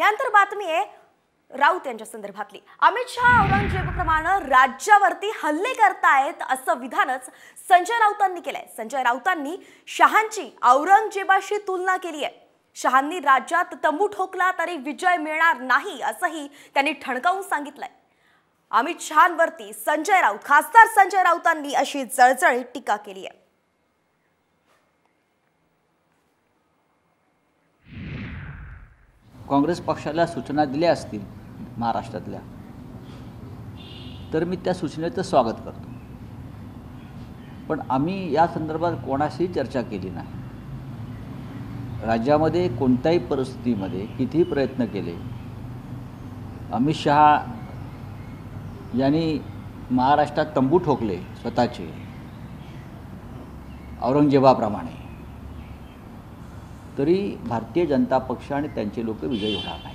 त्यानंतर बातमी आहे राऊत यांच्या संदर्भातली। अमित शहा औरंगजेबाप्रमाणे राज्यावरती हल्ले करतायत असं विधानच संजय राऊतांनी केलंय। संजय राऊतांनी शहांची औरंगजेबाशी तुलना केली आहे। शहांनी राज्यात तंबू ठोकला तरी विजय मिळणार नाही असंही त्यांनी ठणकावून सांगितलंय। अमित शहांवरती खासदार संजय राऊतांनी अशी जळजळीत टीका केली आहे। काँग्रेस पक्षाला सूचना दिल्या असतील महाराष्ट्रातल्या, तर मी त्या सूचनेचं स्वागत करतो, पण आम्ही या संदर्भात कोणाशी चर्चा केली नाही। राज्यामध्ये कोणत्याही परिस्थितीमध्ये कितीही प्रयत्न केले, अमित शहा यांनी महाराष्ट्रात तंबू ठोकले स्वतःचे औरंगजेबाप्रमाणे, तरी भारतीय जनता पक्ष आणि त्यांचे लोक विजयी होणार नाही।